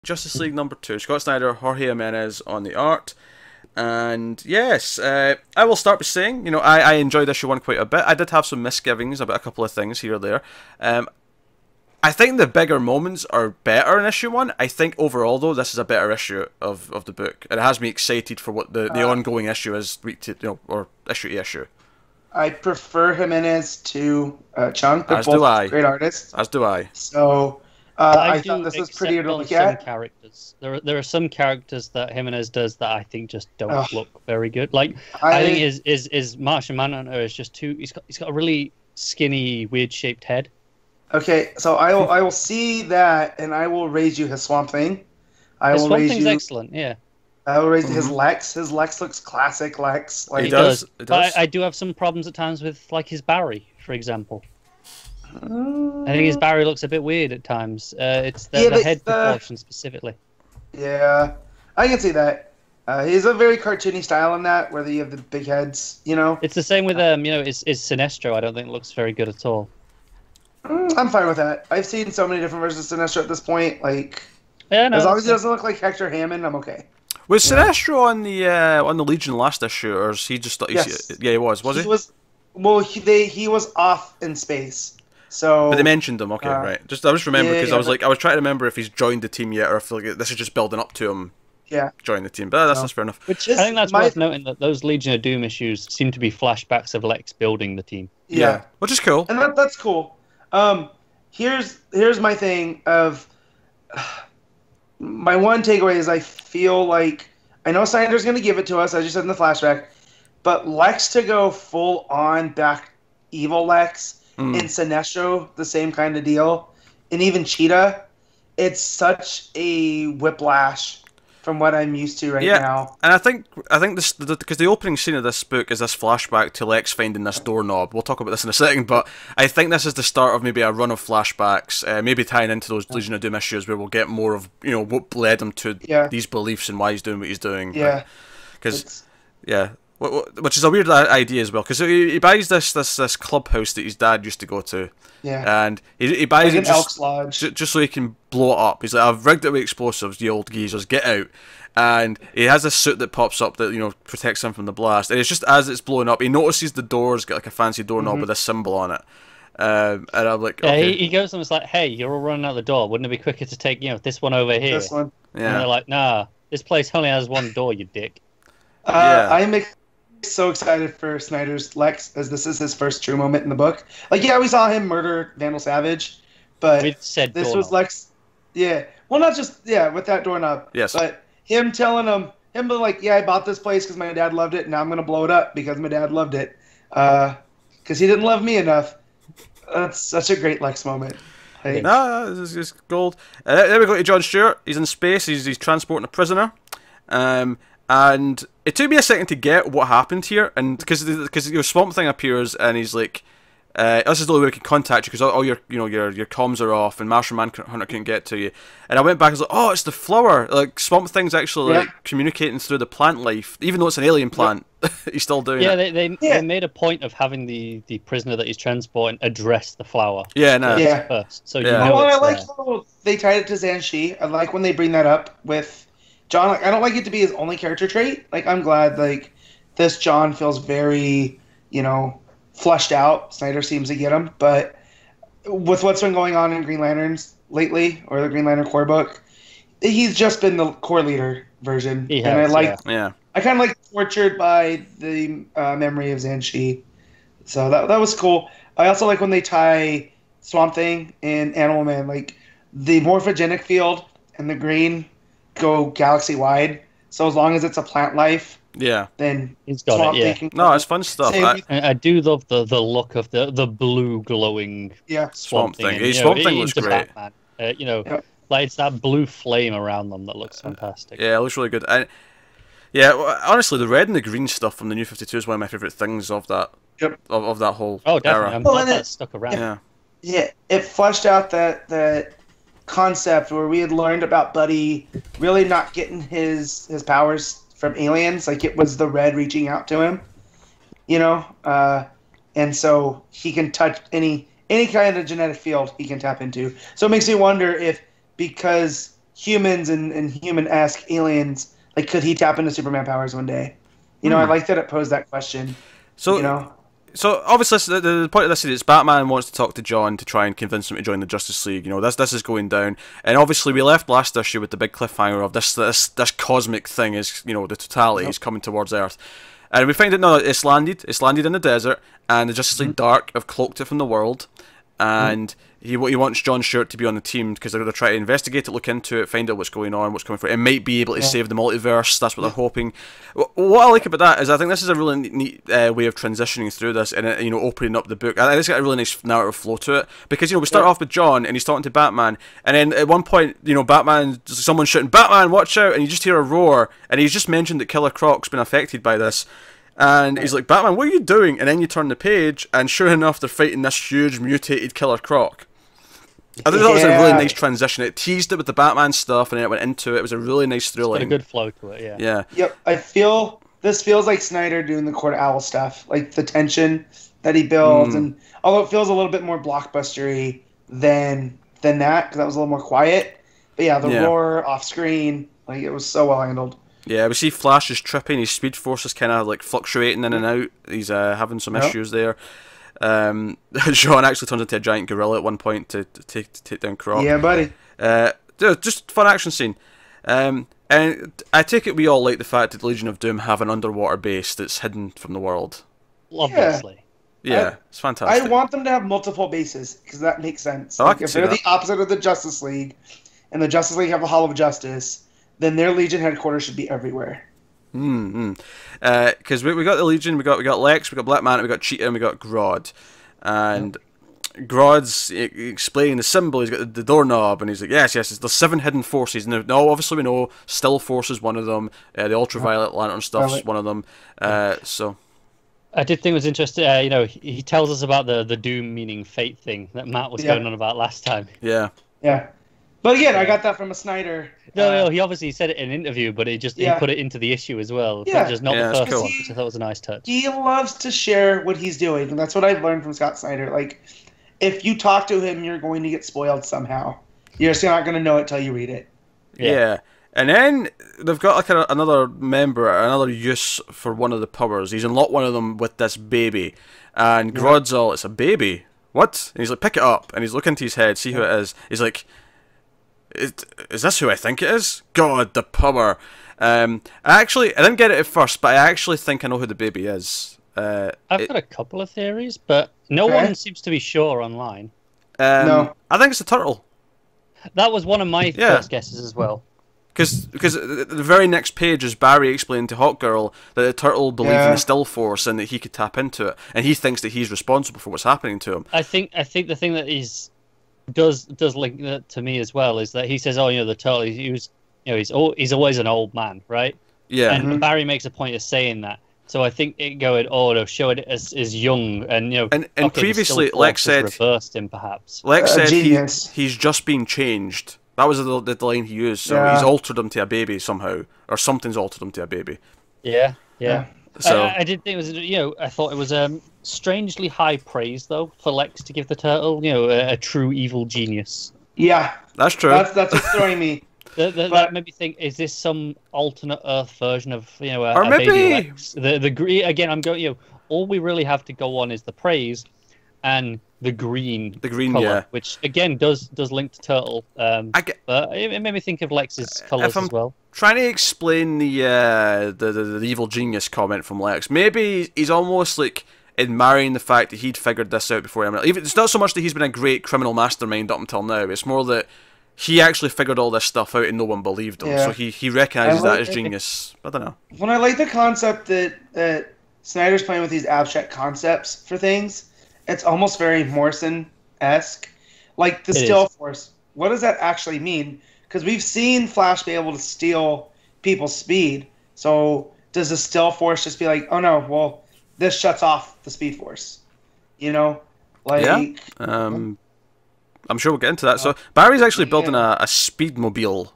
Justice League #2. Scott Snyder, Jorge Jimenez on the art. And yes, I will start by saying, I enjoyed issue 1 quite a bit. I did have some misgivings about a couple of things here or there. I think the bigger moments are better in issue 1. I think overall, though, this is a better issue of the book. And it has me excited for what the ongoing issue is, or issue to issue. I prefer Jimenez to Chung. They're As both do I. great artists. As do I. So I thought this was pretty to look at. Some characters. There are some characters that Jimenez does that I think just don't look very good. Like I think is Martian Manhunter is just too. He's got a really skinny, weird shaped head. Okay, so I will see that, and I will raise you his Swamp Thing. Swamp Thing's excellent. Yeah. I will raise his Lex. His Lex looks classic Lex. Like, it does. It does. But I do have some problems at times with like his Barry, for example. I think his Barry looks a bit weird at times. It's the head proportion specifically. Yeah, I can see that. He's a very cartoony style in that, where you have the big heads. It's the same with is Sinestro. I don't think looks very good at all. I'm fine with that. I've seen so many different versions of Sinestro at this point. Like, yeah, no, as long as he doesn't look like Hector Hammond, I'm okay. Was Sinestro on the Legion last issue, or is he just? Yes. Yeah, he was. Was he? He was off in space. So, but they mentioned him. Okay, right. I just remember because I was trying to remember if he's joined the team yet, or if this is just building up to him. Yeah. Join the team, but that's fair enough. I think that's worth noting that those Legion of Doom issues seem to be flashbacks of Lex building the team. Yeah, which is cool. And that's cool. Here's my thing of my one takeaway is I feel like I know Snyder's going to give it to us, as you said in the flashback, but Lex to go full on back evil Lex in Sinestro, the same kind of deal, and even Cheetah, it's such a whiplash from what I'm used to now. And I think this because the opening scene of this book is this flashback to Lex finding this doorknob. We'll talk about this in a second, but I think this is the start of maybe a run of flashbacks, maybe tying into those Legion of Doom issues where we'll get more of what led him to these beliefs and why he's doing what he's doing. Yeah, which is a weird idea as well, because he buys this clubhouse that his dad used to go to. Yeah. And he buys like it Elks Lodge. just so he can blow it up. He's like, I've rigged it with explosives, you old geezers, get out. And he has this suit that pops up that, protects him from the blast. And it's just as it's blowing up, he notices the door's got like a fancy doorknob with a symbol on it. And I'm like, okay. He goes and it's like, hey, you're all running out the door. Wouldn't it be quicker to take, this one over here? This one. Yeah. And they're like, nah, this place only has one door, you dick. I'm so excited for Snyder's Lex, as this is his first true moment in the book. Like, we saw him murder Vandal Savage, but this was Lex. Yeah, well, not just with that doorknob. Yes, but him telling him being like, I bought this place because my dad loved it, and now I'm gonna blow it up because my dad loved it, because he didn't love me enough. That's such a great Lex moment. No, it's gold. There we go to John Stewart. He's in space. He's transporting a prisoner. And it took me a second to get what happened here, and because your Swamp Thing appears and he's like, "This is the only way we can contact you because all your your comms are off and Martian Manhunter can't get to you." And I went back and was like, "Oh, it's the flower. Like Swamp Thing's actually like communicating through the plant life, even though it's an alien plant. He's still doing it." They made a point of having the prisoner that he's transporting address the flower. First, so I like how they tied it to Zhanshi. I like when they bring that up with John. Like, I don't like it to be his only character trait. Like, I'm glad this John feels very flushed out. Snyder seems to get him, but with what's been going on in Green Lanterns lately, or the Green Lantern core book, he's just been the core leader version. I kind of like tortured by the memory of Zhanshi. So that was cool. I also like when they tie Swamp Thing and Animal Man, like the morphogenic field and the green go galaxy wide. So as long as it's a plant life, then he's got it. No, it's fun stuff. I do love the look of the blue glowing Swamp Thing. Swamp Thing looks great. Batman. Like it's that blue flame around them that looks fantastic. Yeah, it looks really good. Honestly, the red and the green stuff from the New 52 is one of my favorite things of that. Of that whole definitely. era. I'm glad that stuck around. Yeah, it fleshed out that concept where we had learned about Buddy really not getting his powers from aliens. Like, it was the red reaching out to him, and so he can touch any kind of genetic field he can tap into. So it makes me wonder if, because humans and human-esque aliens, like, could he tap into Superman powers one day? You know, I like that it posed that question. So, you know? So obviously the point of this is Batman wants to talk to John to try and convince him to join the Justice League. You know, this is going down, and obviously we left last issue with the big cliffhanger of this cosmic thing is, you know, the totality is coming towards Earth, and we find out no, it's landed in the desert, and the Justice League Dark have cloaked it from the world, and he wants John Stewart to be on the team because they're going to try to investigate it, look into it, find out what's going on, what's coming for it. It might be able to save the multiverse. That's what they're hoping. What I like about that is I think this is a really neat way of transitioning through this and, you know, opening up the book. I think it's got a really nice narrative flow to it because, you know, we start off with John and he's talking to Batman, and then at one point, you know, someone's shouting, "Batman, watch out!" and you just hear a roar, and he's just mentioned that Killer Croc's been affected by this. And he's like, "Batman, what are you doing?" And then you turn the page, and sure enough, they're fighting this huge mutated Killer Croc. I think that was a really nice transition. It teased it with the Batman stuff, and then it went into it. It was a really nice thrilling. It's got a good flow to it, yeah. Yeah. Yep. This feels like Snyder doing the Court of Owl stuff, like the tension that he builds, and although it feels a little bit more blockbustery than that, because that was a little more quiet. But yeah, the roar off screen, like, it was so well handled. Yeah, we see Flash is tripping. His speed force is kind of like fluctuating in and out. He's having some issues there. Sean actually turns into a giant gorilla at one point to take down Croc. Yeah, buddy. Just fun action scene. And I take it we all like the fact that the Legion of Doom have an underwater base that's hidden from the world. Obviously. Yeah, it's fantastic. I want them to have multiple bases because that makes sense. Oh, like, if they're the opposite of the Justice League, and the Justice League have a Hall of Justice, then their Legion headquarters should be everywhere. Because we got the Legion, we got Lex, we got Black Manta, we got Cheetah, and we got Grodd. And Grodd's explaining the symbol. He's got the doorknob, and he's like, yes, there's 7 hidden forces. Now, obviously we know Still Force is one of them. The Ultraviolet Lantern stuff is one of them. So I did think it was interesting. You know, he tells us about the Doom meaning fate thing that Matt was going on about last time. Yeah. But again, I got that from a Snyder. No, he obviously said it in an interview, but he put it into the issue as well. Yeah. Just not the first cool. one, which I thought was a nice touch. He loves to share what he's doing, and that's what I've learned from Scott Snyder. Like, if you talk to him, you're going to get spoiled somehow. You're just not going to know it till you read it. Yeah. And then they've got like another use for one of the powers. He's unlocked one of them with this baby, and Grodd's all, "It's a baby. What?" And he's like, "Pick it up," and he's looking into his head, see who it is. He's like, Is this who I think it is? God, the power. I didn't get it at first, but I actually think I know who the baby is. I've got a couple of theories, but no one seems to be sure online. No. I think it's a turtle. That was one of my first guesses as well. Because the very next page is Barry explaining to Hawkgirl that the turtle believed in the Still Force and that he could tap into it, and he thinks that he's responsible for what's happening to him. I think the thing that does link that to me as well is that he says, "Oh, you know, the turtle. He's always an old man, right?" Yeah. And Barry makes a point of saying that. So I think it going, no, showing it as young, and you know, and previously Lex said reversed him perhaps. Lex said he's just been changed. That was the line he used. So he's altered him to a baby somehow, or something's altered him to a baby. Yeah. So I did think it was, you know, I thought it was strangely high praise though for Lex to give the turtle, you know, a true evil genius. Yeah, that's true. That's what's throwing me. That made me think: is this some alternate Earth version of, you know, or maybe baby Lex? The green again. I'm going. You know, all we really have to go on is the praise, and the green color, which again does link to turtle. But it made me think of Lex's colors as well. Trying to explain the evil genius comment from Lex, maybe he's almost like admiring the fact that he'd figured this out before him. It's not so much that he's been a great criminal mastermind up until now. It's more that he actually figured all this stuff out and no one believed him. So he recognizes that as genius. I don't know. When I like the concept that Snyder's playing with these abstract concepts for things, it's almost very Morrison-esque. Like the Still Force. What does that actually mean? Because we've seen Flash be able to steal people's speed. So does the Still Force just be like, oh no, well, this shuts off the Speed Force? You know? Like, I'm sure we'll get into that. So Barry's actually building a speedmobile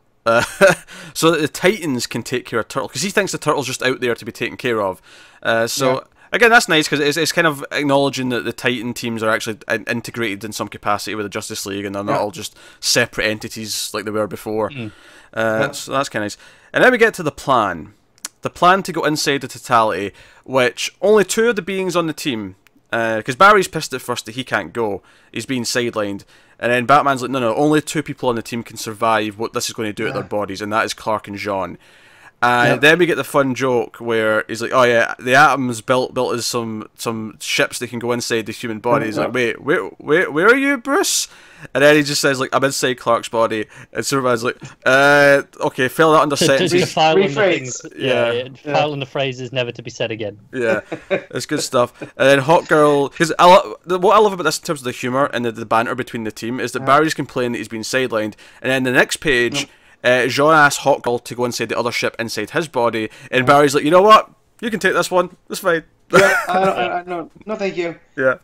so that the Titans can take care of Turtle, because he thinks the Turtle's just out there to be taken care of. again, that's nice because it's kind of acknowledging that the Titan teams are actually integrated in some capacity with the Justice League, and they're not all just separate entities like they were before. So that's kind of nice. And then we get to the plan. The plan to go inside the totality, which only 2 of the beings on the team, because Barry's pissed at first that he can't go, he's being sidelined, and then Batman's like, no, only 2 people on the team can survive what this is going to do to their bodies, and that is Clark and Jean. And then we get the fun joke where he's like, oh yeah, the Atom's built as some ships that can go inside the human body. He's like, wait, where are you, Bruce? And then he just says, like, I'm inside Clark's body. And Superman's like, okay, fill that under sentences. File in the phrases never to be said again. Yeah, it's good stuff. And then Hot Girl, because what I love about this in terms of the humour and the banter between the team is that Barry's complaining that he's been sidelined, and then the next page, Jean asks Hot Girl to go inside the other ship inside his body, and Barry's like, you know what? You can take this one. It's fine. Yeah, no, thank you. Yeah.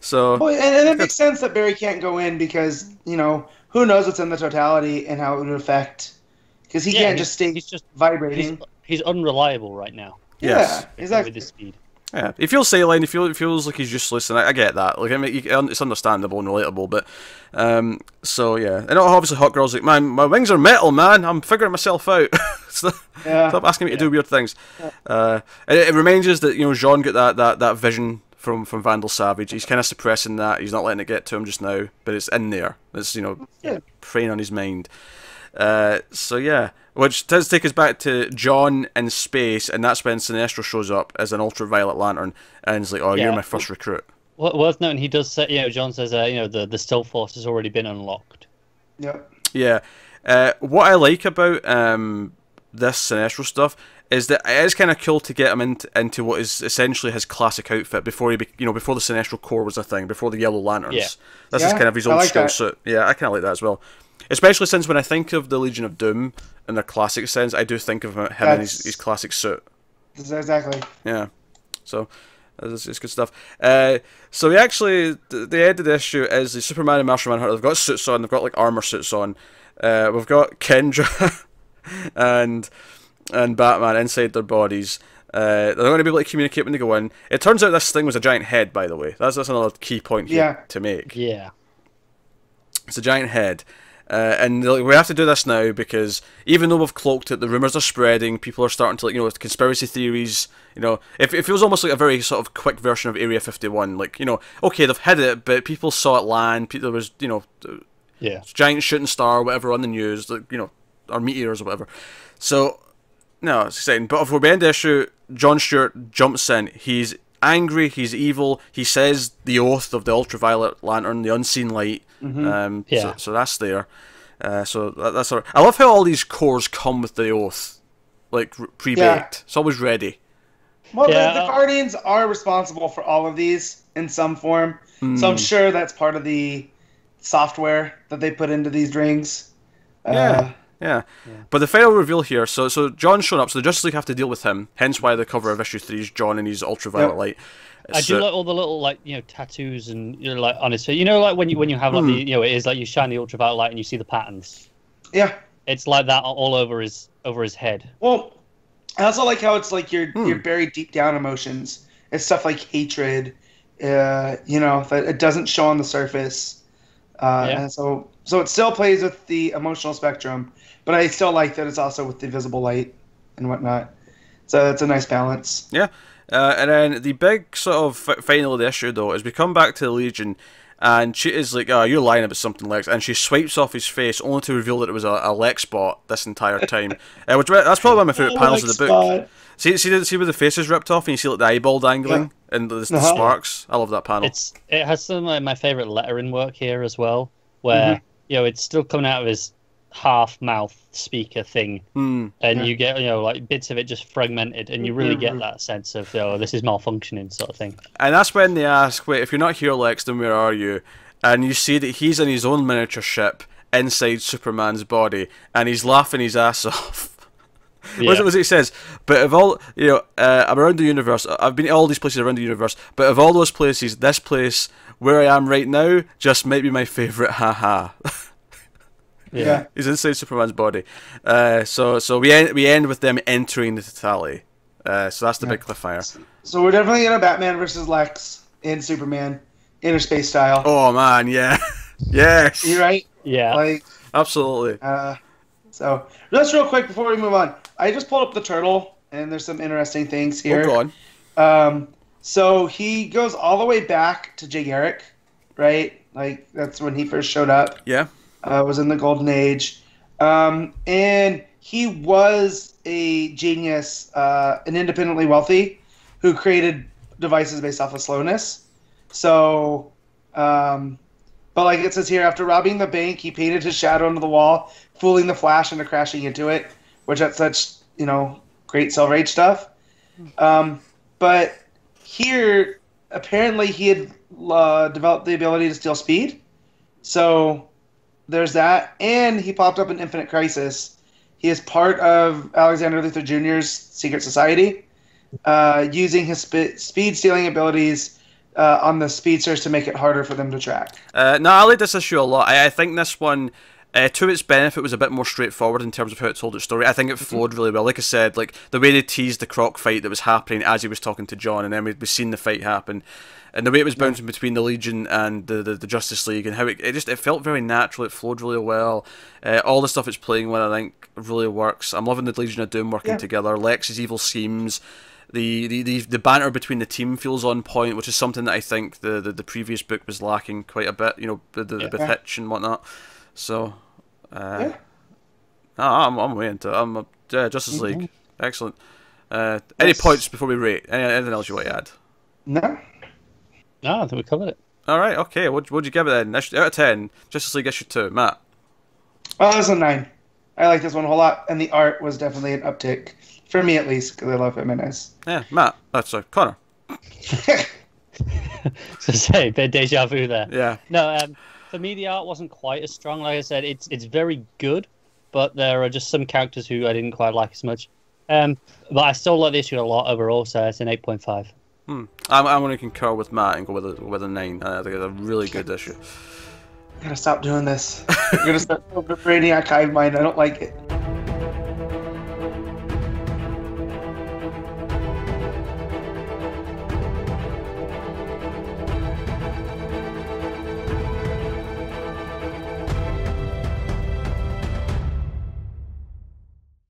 So. Well, and it makes sense that Barry can't go in because, you know, who knows what's in the totality and how it would affect. Because he can't just stay vibrating. He's unreliable right now. Yes. Exactly. With his speed. Yeah, he feels saline. He feels like he's useless, and I get that. Like, I mean, it's understandable and relatable, but so yeah. And obviously, Hot Girl's like, man, my wings are metal, man. I'm figuring myself out. Stop asking me to do weird things. And it reminds us that, you know, Jean got that vision from Vandal Savage. He's kind of suppressing that. He's not letting it get to him just now, but it's in there. It's, you know, preying on his mind. So yeah, which does take us back to John in space, and that's when Sinestro shows up as an ultraviolet lantern, and he's like, "Oh, you're my first recruit." Worth noting, he does say, you know, John says, you know, the still force has already been unlocked. Yep. Yeah. What I like about this Sinestro stuff is that it is kind of cool to get him into what is essentially his classic outfit before before the Sinestro Corps was a thing, before the Yellow Lanterns. Yeah. This is kind of his old skill suit. Yeah, I kind of like that as well. Especially since when I think of the Legion of Doom in their classic sense, I do think of him in his classic suit. Exactly. Yeah. So, it's good stuff. So we actually, the end of the issue is the Superman and Martian Manhunter. They've got suits on. They've got like armor suits on. We've got Kendra and Batman inside their bodies. They're not going to be able to communicate when they go in. It turns out this thing was a giant head, by the way. That's another key point here to make. Yeah. It's a giant head. And we have to do this now because even though we've cloaked it, the rumours are spreading. People are starting to, like, you know, conspiracy theories. You know, it feels almost like a very sort of quick version of Area 51. Like, you know, okay, they've hid it, but people saw it land. There was, you know, giant shooting star, or whatever, on the news, like, you know, or meteors or whatever. So, no, it's exciting. But if we're behind the issue, John Stewart jumps in. He's angry, he's evil. He says the oath of the ultraviolet lantern, the unseen light. So that's there. So that's all right. I love how all these cores come with the oath, like pre-baked. Yeah. It's always ready. Well, the Guardians are responsible for all of these in some form, so I'm sure that's part of the software that they put into these rings. Yeah. But the final reveal here, so John's shown up, so the Justice League have to deal with him, hence why the cover of issue 3 is John and his ultraviolet light. I do like all the little, like, you know, tattoos and, you know, like, on his face. You know, like when you have like the, you know, it is like you shine the ultraviolet light and you see the patterns. Yeah. It's like that all over his head. Well, I also like how it's like your buried deep down emotions. It's stuff like hatred, you know, that it doesn't show on the surface. And so it still plays with the emotional spectrum, but I still like that it's also with the visible light and whatnot. So it's a nice balance. Yeah. And then the big sort of final of the issue, though, is we come back to the Legion, and she is like, you're lying about something, Lex, and she swipes off his face, only to reveal that it was a Lex bot this entire time. That's probably one of my favourite panels of the book. See where the face is ripped off, and you see like the eyeball dangling, and the sparks. I love that panel. It has some of my favourite lettering work here as well, where you know, it's still coming out of his half-mouth speaker thing, and you get, you know, like bits of it just fragmented, and you really get that sense of, oh, this is malfunctioning sort of thing. And that's when they ask, wait, if you're not here, Lex, then where are you? And you see that he's in his own miniature ship inside Superman's body, and he's laughing his ass off. What was it he says? But of all, you know, I'm around the universe. I've been to all these places around the universe, but of all those places, this place where I am right now just might be my favourite. Haha. Yeah, he's inside Superman's body. So we end with them entering the totality. So that's the big cliffhanger. So we're definitely getting a Batman versus Lex in Superman, inner space style. Oh man, yeah, yes. You right? Yeah. Like absolutely. So just real quick before we move on, I just pulled up the Turtle, and there's some interesting things here. Oh, go on. So he goes all the way back to Jay Garrick, right? Like that's when he first showed up. Yeah. Was in the Golden Age, and he was a genius, and independently wealthy, who created devices based off of slowness. So, but like it says here, after robbing the bank, he painted his shadow onto the wall, fooling the Flash into crashing into it, which that's such, great Silver Age stuff. But here, apparently he had developed the ability to steal speed. So there's that. And he popped up in Infinite Crisis. He is part of Alexander Luthor Jr.'s secret society, using his speed-stealing abilities on the speedsters to make it harder for them to track. No, I like this issue a lot. I think this one, to its benefit, was a bit more straightforward in terms of how it told its story. I think it flowed really well. Like I said, like the way they teased the Croc fight that was happening as he was talking to John, and then we've seen the fight happen, and the way it was bouncing between the Legion and the Justice League, and how it felt very natural. It flowed really well. All the stuff it's playing with, I think, really works. I'm loving the Legion of Doom working together. Lex's evil schemes. The banter between the team feels on point, which is something that I think the previous book was lacking quite a bit. With Hitch and whatnot. So, I'm way into it. Justice League, excellent. Any points before we rate? Anything else you want to add? No. No, I think we covered it. All right, okay. What'd you give it then? Out of 10, Justice League issue 2, Matt. Oh, that's a 9. I like this one a whole lot, and the art was definitely an uptick. For me, at least, because I love Jimenez. Yeah, Matt. That's Connor. So say, bit deja vu there. Yeah. No, for me, the art wasn't quite as strong. Like I said, it's very good, but there are just some characters who I didn't quite like as much. But I still like the issue a lot overall, so it's an 8.5. I'm going to concur with Matt and go with a 9. I think it's a really good issue. I'm going to stop doing this. I'm going to start over Brainiac Hive Mind. I don't like it.